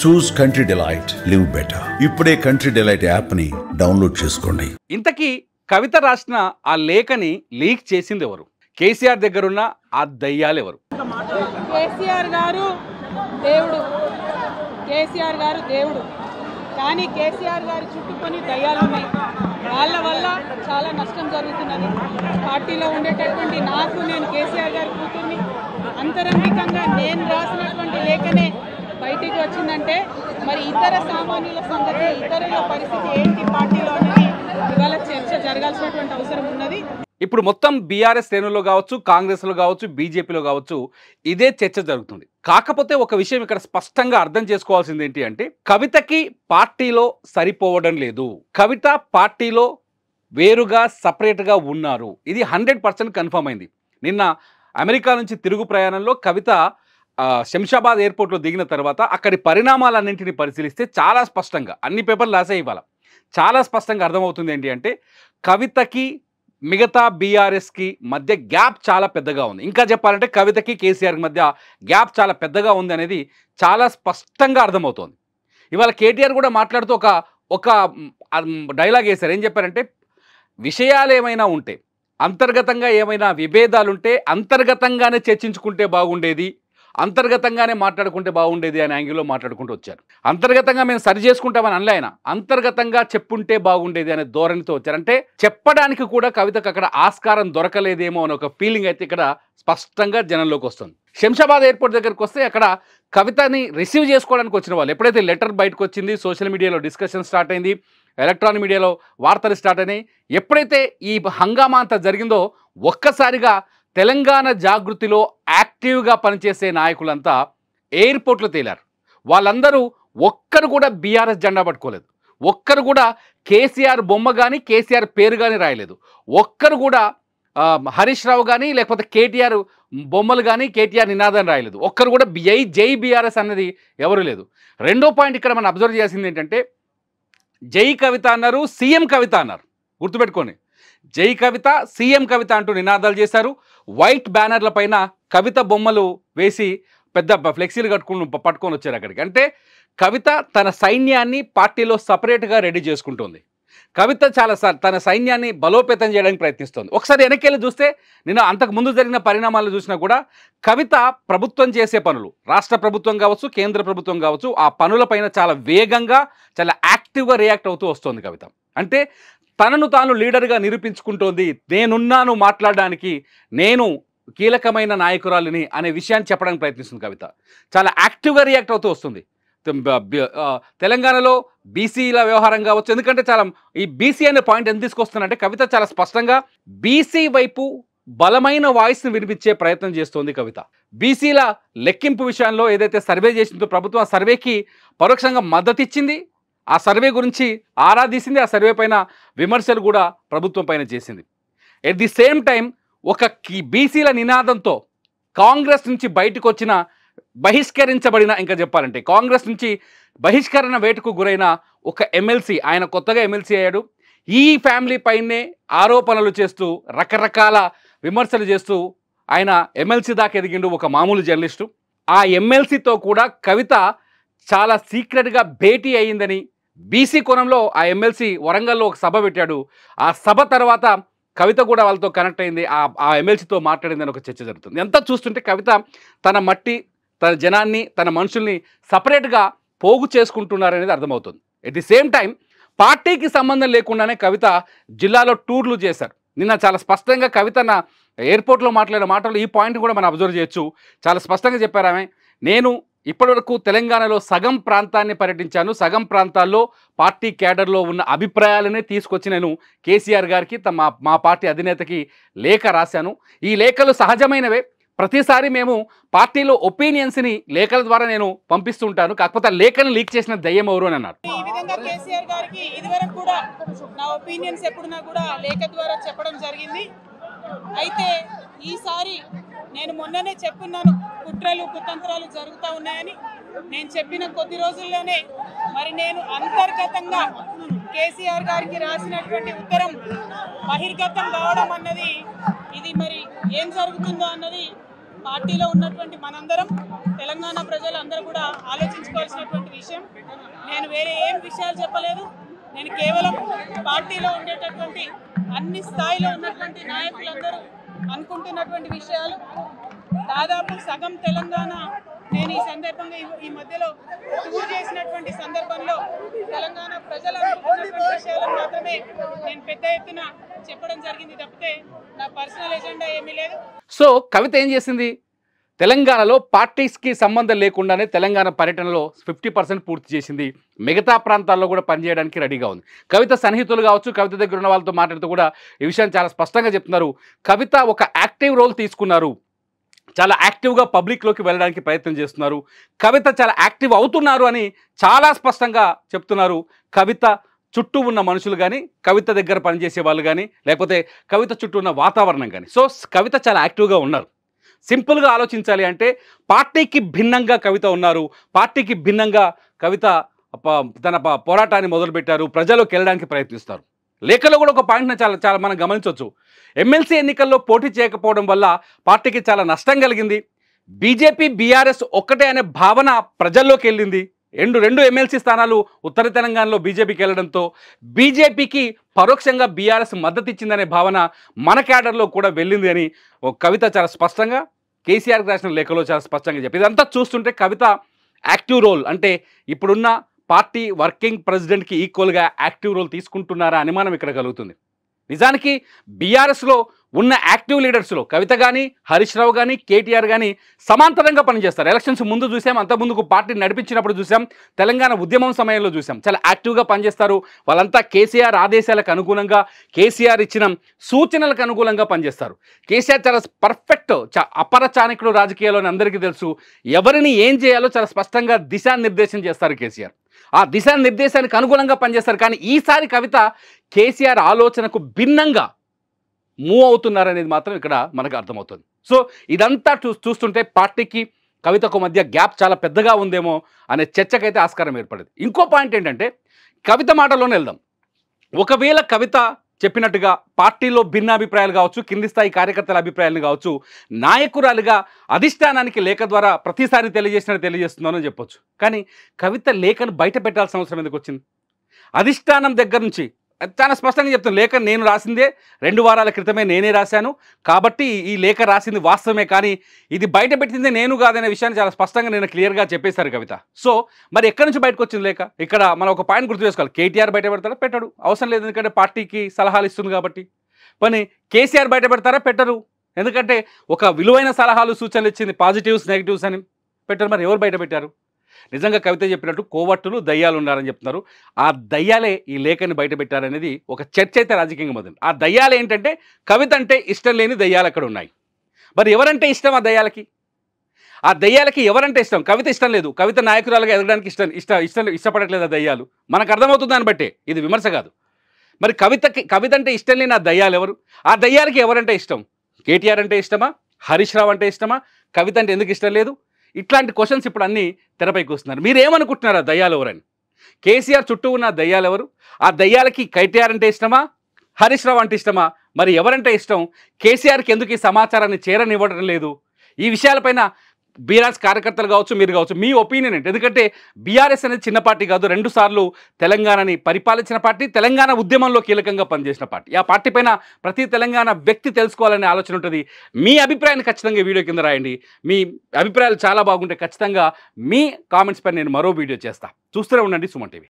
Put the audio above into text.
చూస్ country delight, live better. ఇప్పుడే country delight app ని download చేసుకోండి. ఇంతకీ కవిత రాసిన ఆ లేఖని లీక్ చేసింది ఎవరు? కేసీఆర్ దగ్గరున్న ఆ దయ్యాలు ఎవరు? కేసీఆర్ గారు దేవుడు, కేసీఆర్ గారు దేవుడు. కానీ కేసీఆర్ గారి చుట్టుకొని దయ్యాలు ఉన్నాయి. వాళ్ళ వల్ల చాలా నష్టం జరుగుతున్నది. పార్టీలో ఉండేటటువంటి నేను కేసీఆర్ గారి కూతుర్ని, అంతరంగికంగా నేను రాసినటువంటి లేఖనే బయటికి వచ్చిందంటే మరి ఇతర సామాన్యుల సంగతి, ఇతరుల పరిస్థితి ఏంటి పార్టీలో అనేది ఇవాళ చర్చ జరగాల్సినటువంటి అవసరం ఉన్నది. ఇప్పుడు మొత్తం బీఆర్ఎస్ శ్రేణుల్లో కావచ్చు, కాంగ్రెస్లో కావచ్చు, బీజేపీలో కావచ్చు ఇదే చర్చ జరుగుతుంది. కాకపోతే ఒక విషయం ఇక్కడ స్పష్టంగా అర్థం చేసుకోవాల్సింది ఏంటి అంటే, కవితకి పార్టీలో సరిపోవడం లేదు. కవిత పార్టీలో వేరుగా సపరేట్గా ఉన్నారు. ఇది 100% కన్ఫర్మ్ అయింది. నిన్న అమెరికా నుంచి తిరుగు ప్రయాణంలో కవిత శంషాబాద్ ఎయిర్పోర్ట్లో దిగిన తర్వాత అక్కడి పరిణామాలన్నింటినీ పరిశీలిస్తే చాలా స్పష్టంగా, అన్ని పేపర్లు రాసే ఇవాళ చాలా స్పష్టంగా అర్థమవుతుంది ఏంటి అంటే, కవితకి మిగతా బీఆర్ఎస్కి మధ్య గ్యాప్ చాలా పెద్దగా ఉంది. ఇంకా చెప్పాలంటే కవితకి కేసీఆర్కి మధ్య గ్యాప్ చాలా పెద్దగా ఉంది అనేది చాలా స్పష్టంగా అర్థమవుతోంది. ఇవాళ కేటీఆర్ కూడా మాట్లాడుతూ ఒక డైలాగ్ వేశారు. ఏం చెప్పారంటే, విషయాలు ఏమైనా ఉంటే, అంతర్గతంగా ఏమైనా విభేదాలుంటే అంతర్గతంగానే చర్చించుకుంటే బాగుండేది, అంతర్గతంగానే మాట్లాడుకుంటే బాగుండేది అనే యాంగిల్లో మాట్లాడుకుంటూ వచ్చారు. అంతర్గతంగా మేము సరి చేసుకుంటామని అనలే ఆయన, అంతర్గతంగా చెప్పుంటే బాగుండేది అనే ధోరణితో వచ్చారు. అంటే చెప్పడానికి కూడా కవితకు అక్కడ ఆస్కారం దొరకలేదేమో అని ఒక ఫీలింగ్ అయితే ఇక్కడ స్పష్టంగా జనంలోకి వస్తుంది. శంషాబాద్ ఎయిర్పోర్ట్ దగ్గరికి వస్తే అక్కడ కవితని రిసీవ్ చేసుకోవడానికి వచ్చిన వాళ్ళు ఎప్పుడైతే లెటర్ బయటకు వచ్చింది, సోషల్ మీడియాలో డిస్కషన్ స్టార్ట్ అయింది, ఎలక్ట్రానిక్ మీడియాలో వార్తలు స్టార్ట్ అయినాయి, ఎప్పుడైతే ఈ హంగామా అంతా జరిగిందో ఒక్కసారిగా తెలంగాణ జాగృతిలో యాక్టివ్గా పనిచేసే నాయకులంతా ఎయిర్పోర్ట్లో తేలారు. వాళ్ళందరూ ఒక్కరు కూడా బీఆర్ఎస్ జెండా పట్టుకోలేదు, ఒక్కరు కూడా కేసీఆర్ బొమ్మ కానీ కేసీఆర్ పేరు కానీ రాయలేదు, ఒక్కరు కూడా హరీష్ రావు కానీ లేకపోతే కేటీఆర్ బొమ్మలు కానీ కేటీఆర్ నినాదం రాయలేదు, ఒక్కరు కూడా జై బీఆర్ఎస్ అన్నది ఎవరు లేదు. రెండో పాయింట్ ఇక్కడ మనం అబ్జర్వ్ చేయాల్సింది ఏంటంటే, జై కవిత అన్నారు, సీఎం కవిత అన్నారు. గుర్తుపెట్టుకోండి, జై కవిత, సీఎం కవిత అంటూ నినాదాలు చేశారు. వైట్ బ్యానర్ల పైన కవిత బొమ్మలు వేసి పెద్ద ఫ్లెక్సీలు పట్టుకొని వచ్చారు అక్కడికి. అంటే కవిత తన సైన్యాన్ని పార్టీలో సపరేట్గా రెడీ చేసుకుంటుంది. కవిత తన సైన్యాన్ని బలోపేతం చేయడానికి ప్రయత్నిస్తుంది. ఒకసారి వెనక్కి చూస్తే నేను అంతకు ముందు జరిగిన పరిణామాలు చూసినా కూడా కవిత ప్రభుత్వం చేసే పనులు, రాష్ట్ర ప్రభుత్వం కావచ్చు, కేంద్ర ప్రభుత్వం కావచ్చు, ఆ పనులపైన చాలా వేగంగా చాలా యాక్టివ్గా రియాక్ట్ అవుతూ వస్తుంది కవిత. అంటే తనను తాను లీడర్గా నిరూపించుకుంటోంది, నేనున్నాను మాట్లాడడానికి, నేను కీలకమైన నాయకురాలిని అనే విషయాన్ని చెప్పడానికి ప్రయత్నిస్తుంది కవిత. చాలా యాక్టివ్గా రియాక్ట్ అవుతూ వస్తుంది. తెలంగాణలో బీసీల వ్యవహారం కావచ్చు, ఎందుకంటే చాలా ఈ బీసీ అనే పాయింట్ ఎంత తీసుకొస్తుందంటే కవిత చాలా స్పష్టంగా బీసీ వైపు బలమైన వాయిస్ని వినిపించే ప్రయత్నం చేస్తోంది కవిత. బీసీల లెక్కింపు విషయంలో ఏదైతే సర్వే చేసిందో ప్రభుత్వం ఆ సర్వేకి పరోక్షంగా మద్దతు ఇచ్చింది, ఆ సర్వే గురించి ఆరాధించింది, ఆ సర్వే పైన విమర్శలు కూడా ప్రభుత్వం పైన చేసింది. ఎట్ ది సేమ్ టైం ఒక బీసీల నినాదంతో కాంగ్రెస్ నుంచి బయటకు వచ్చిన బహిష్కరించబడిన, ఇంకా చెప్పాలంటే కాంగ్రెస్ నుంచి బహిష్కరణ వేటుకు గురైన ఒక ఎమ్మెల్సీ, ఆయన కొత్తగా ఎమ్మెల్సీ అయ్యాడు. ఈ ఫ్యామిలీ పైనే ఆరోపణలు చేస్తూ రకరకాల విమర్శలు చేస్తూ ఆయన ఎమ్మెల్సీ దాకా ఎదిగిండు, ఒక మామూలు జర్నలిస్టు. ఆ ఎమ్మెల్సీతో కూడా కవిత చాలా సీక్రెట్గా భేటీ అయ్యిందని, బీసీ కోణంలో ఆ ఎమ్మెల్సీ వరంగల్లో ఒక సభ పెట్టాడు. ఆ సభ తర్వాత కవిత కూడా వాళ్ళతో కనెక్ట్ అయింది, ఆ ఎమ్మెల్సీతో మాట్లాడిందని ఒక చర్చ జరుగుతుంది. ఎంత చూస్తుంటే కవిత తన మట్టి, తన జనాన్ని, తన మనుషుల్ని సపరేట్గా పోగు చేసుకుంటున్నారనేది అర్థమవుతుంది. ఎట్ ది సేమ్ టైం పార్టీకి సంబంధం లేకుండానే కవిత జిల్లాలో టూర్లు చేశారు. నిన్న చాలా స్పష్టంగా కవిత నా ఎయిర్పోర్ట్లో మాట్లాడిన మాటలు ఈ పాయింట్ కూడా మనం అబ్జర్వ్ చేయొచ్చు. చాలా స్పష్టంగా చెప్పారు ఆమె, నేను ఇప్పటివరకు తెలంగాణలో సగం ప్రాంతాన్ని పర్యటించాను, సగం ప్రాంతాల్లో పార్టీ క్యాడర్లో ఉన్న అభిప్రాయాలనే తీసుకొచ్చి నేను కేసీఆర్ గారికి మా పార్టీ అధినేతకి లేఖ రాశాను. ఈ లేఖలు సహజమైనవే, ప్రతిసారి మేము పార్టీలో ఒపీనియన్స్ని లేఖల ద్వారా నేను పంపిస్తుంటాను, కాకపోతే లేఖను లీక్ చేసిన దయ్యం ఎవరు అని అన్నారు. ఈ విధంగా కేసీఆర్ గారికి ఇదివరకు కూడా నా ఒపీనియన్స్ ఎప్పుడున్నా కూడా లేఖ ద్వారా చెప్పడం జరిగింది. అయితే ఈసారి నేను మొన్ననే చెప్పున్నాను, కుట్రలు కుతంత్రాలు జరుగుతూ ఉన్నాయని. నేను చెప్పిన కొద్ది రోజుల్లోనే మరి నేను అంతర్గతంగా కేసీఆర్ గారికి రాసినటువంటి ఉత్తరం బహిర్గతం కావడం అన్నది, ఇది మరి ఏం జరుగుతుందో అన్నది పార్టీలో ఉన్నటువంటి మనందరం, తెలంగాణ ప్రజలందరూ కూడా ఆలోచించుకోవాల్సినటువంటి విషయం. నేను వేరే ఏం విషయాలు చెప్పలేదు. నేను కేవలం పార్టీలో ఉండేటటువంటి అన్ని స్థాయిలో ఉన్నటువంటి నాయకులందరూ అనుకుంటున్నటువంటి విషయాలు. దాదాపు సగం తెలంగాణ నేను ఈ సందర్భంగా ఈ మధ్యలో టూర్ చేసినటువంటి సందర్భంలో తెలంగాణ ప్రజలు అనుకుంటున్నటువంటి విషయాలను మాత్రమే నేను పెద్ద ఎత్తున చెప్పడం జరిగింది తప్పితే నా పర్సనల్ ఎజెండా ఏమీ లేదు. సో కవిత ఏం చేసింది? తెలంగాణలో పార్టీస్కి సంబంధం లేకుండానే తెలంగాణ పర్యటనలో 50% పూర్తి చేసింది. మిగతా ప్రాంతాల్లో కూడా పనిచేయడానికి రెడీగా ఉంది. కవిత సన్నిహితులు కావచ్చు, కవిత దగ్గర ఉన్న వాళ్ళతో మాట్లాడుతూ కూడా ఈ విషయాన్ని చాలా స్పష్టంగా చెప్తున్నారు. కవిత ఒక యాక్టివ్ రోల్ తీసుకున్నారు, చాలా యాక్టివ్గా పబ్లిక్లోకి వెళ్ళడానికి ప్రయత్నం చేస్తున్నారు, కవిత చాలా యాక్టివ్ అవుతున్నారు అని చాలా స్పష్టంగా చెప్తున్నారు. కవిత చుట్టూ ఉన్న మనుషులు కానీ, కవిత దగ్గర పనిచేసే వాళ్ళు కానీ, లేకపోతే కవిత చుట్టూ ఉన్న వాతావరణం కానీ. సో కవిత చాలా యాక్టివ్గా ఉన్నారు. సింపుల్గా ఆలోచించాలి అంటే పార్టీకి భిన్నంగా కవిత ఉన్నారు, పార్టీకి భిన్నంగా కవిత తన పోరాటాన్ని మొదలుపెట్టారు, ప్రజల్లోకి వెళ్ళడానికి ప్రయత్నిస్తారు. లేఖలో కూడా ఒక పాయింట్ని చాలా మనం గమనించవచ్చు. ఎమ్మెల్సీ ఎన్నికల్లో పోటీ చేయకపోవడం వల్ల పార్టీకి చాలా నష్టం కలిగింది. బీజేపీ బీఆర్ఎస్ ఒక్కటే అనే భావన ప్రజల్లోకి వెళ్ళింది. రెండు ఎమ్మెల్సీ స్థానాలు ఉత్తర తెలంగాణలో బీజేపీకి వెళ్ళడంతో బీజేపీకి పరోక్షంగా బీఆర్ఎస్ మద్దతు ఇచ్చిందనే భావన మన క్యాడర్లో కూడా వెళ్ళింది అని కవిత చాలా స్పష్టంగా కేసీఆర్కి రాసిన లేఖలో చాలా స్పష్టంగా చెప్పి. ఇదంతా చూస్తుంటే కవిత యాక్టివ్ రోల్ అంటే ఇప్పుడున్న పార్టీ వర్కింగ్ ప్రెసిడెంట్కి ఈక్వల్గా యాక్టివ్ రోల్ తీసుకుంటున్నారా అనుమానం ఇక్కడ కలుగుతుంది. నిజానికి బీఆర్ఎస్లో ఉన్న యాక్టివ్ లీడర్స్లో కవిత కానీ, హరీష్ రావు కానీ, కేటీఆర్ కానీ సమాంతరంగా పనిచేస్తారు. ఎలక్షన్స్ ముందు చూసాం, అంతకుముందుకు పార్టీ నడిపించినప్పుడు చూసాం, తెలంగాణ ఉద్యమం సమయంలో చూసాం. చాలా యాక్టివ్గా పనిచేస్తారు. వాళ్ళంతా కేసీఆర్ ఆదేశాలకు అనుగుణంగా, కేసీఆర్ ఇచ్చిన సూచనలకు అనుకూలంగా పనిచేస్తారు. కేసీఆర్ చాలా పర్ఫెక్ట్, అపర చాణక్యుడు రాజకీయాల్లోని అందరికీ తెలుసు. ఎవరిని ఏం చేయాలో చాలా స్పష్టంగా దిశానిర్దేశం చేస్తారు కేసీఆర్. ఆ దిశానిర్దేశానికి అనుగుణంగా పనిచేస్తారు. కానీ ఈసారి కవిత కేసీఆర్ ఆలోచనకు భిన్నంగా మూవ్ అవుతున్నారనేది మాత్రం ఇక్కడ మనకు అర్థమవుతుంది. సో ఇదంతా చూస్తుంటే పార్టీకి కవితకు మధ్య గ్యాప్ చాలా పెద్దగా ఉందేమో అనే చర్చకైతే ఆస్కారం ఏర్పడింది. ఇంకో పాయింట్ ఏంటంటే కవిత మాటలోనే వెళ్దాం. ఒకవేళ కవిత చెప్పినట్టుగా పార్టీలో భిన్నాభిప్రాయాలు కావచ్చు, కింది స్థాయి కార్యకర్తల అభిప్రాయాలను కావచ్చు, నాయకురాలుగా అధిష్టానానికి లేఖ ద్వారా ప్రతిసారి తెలియజేస్తున్నానని చెప్పొచ్చు. కానీ కవిత లేఖను బయట పెట్టాల్సిన అవసరం ఎందుకు వచ్చింది? అధిష్టానం దగ్గర నుంచి చాలా స్పష్టంగా చెప్తాను, లేఖ నేను రాసిందే, 2 వారాల క్రితమే నేనే రాశాను, కాబట్టి ఈ లేఖ రాసింది వాస్తవమే, కానీ ఇది బయట పెట్టింది నేను కాదనే విషయాన్ని చాలా స్పష్టంగా నేను క్లియర్గా చెప్పేశారు కవిత. సో మరి ఎక్కడి నుంచి బయటకు వచ్చింది లేఖ? ఇక్కడ మనం ఒక పాయింట్ గుర్తు చేసుకోవాలి. కేటీఆర్ బయట పెడతారా? పెట్టడు, అవసరం లేదు, ఎందుకంటే పార్టీకి సలహాలు ఇస్తుంది కాబట్టి. కానీ కేసీఆర్ బయట పెడతారా? పెట్టరు, ఎందుకంటే ఒక విలువైన సలహాలు సూచనలు ఇచ్చింది, పాజిటివ్స్ నెగిటివ్స్ అని పెట్టరు. మరి ఎవరు బయట పెట్టారు? నిజంగా కవిత చెప్పినట్టు కోవట్టులు దయ్యాలు ఉన్నారని చెప్తున్నారు. ఆ దయ్యాలే ఈ లేఖని బయట పెట్టారనేది ఒక చర్చ అయితే రాజకీయంగా మొదలు. ఆ దయ్యాలు ఏంటంటే కవిత అంటే ఇష్టం లేని దయ్యాలు అక్కడ ఉన్నాయి. మరి ఎవరంటే ఇష్టం ఆ దయ్యాలకి? ఆ దయ్యాలకి ఎవరంటే ఇష్టం? కవిత ఇష్టం లేదు, కవిత నాయకురాలుగా ఎదగడానికి ఇష్టపడట్లేదు ఆ దయ్యాలు. మనకు అర్థమవుతుంది దాన్ని బట్టే, ఇది విమర్శ కాదు. మరి కవిత అంటే ఇష్టం లేని ఆ దయ్యాలు ఎవరు? ఆ దయ్యాలకి ఎవరంటే ఇష్టం? కేటీఆర్ అంటే ఇష్టమా? హరీష్ రావు అంటే ఇష్టమా? కవిత అంటే ఎందుకు ఇష్టం లేదు? ఇట్లాంటి క్వశ్చన్స్ ఇప్పుడు అన్నీ తెరపైకి వస్తున్నారు. మీరేమనుకుంటున్నారు ఆ దయ్యాలు ఎవరని? కేసీఆర్ చుట్టూ ఉన్న దయ్యాలు ఎవరు? ఆ దయ్యాలకి కేటీఆర్ అంటే ఇష్టమా? హరీష్ రావు అంటే ఇష్టమా? మరి ఎవరంటే ఇష్టం? కేసీఆర్కి ఎందుకు ఈ సమాచారాన్ని చేరనివ్వడం లేదు? ఈ విషయాలపైన బీఆర్ఎస్ కార్యకర్తలు కావచ్చు, మీరు కావచ్చు, మీ ఒపీనియన్ ఏంటి? ఎందుకంటే బీఆర్ఎస్ అనేది చిన్న పార్టీ కాదు, 2 సార్లు తెలంగాణని పరిపాలించిన పార్టీ, తెలంగాణ ఉద్యమంలో కీలకంగా పనిచేసిన పార్టీ. ఆ పార్టీ పైన ప్రతి తెలంగాణ వ్యక్తి తెలుసుకోవాలనే ఆలోచన ఉంటుంది. మీ అభిప్రాయాన్ని ఖచ్చితంగా వీడియో కింద రాయండి. మీ అభిప్రాయాలు చాలా బాగుంటే ఖచ్చితంగా మీ కామెంట్స్ పైన నేను మరో వీడియో చేస్తాను. చూస్తూనే ఉండండి సుమన్ టీవీ.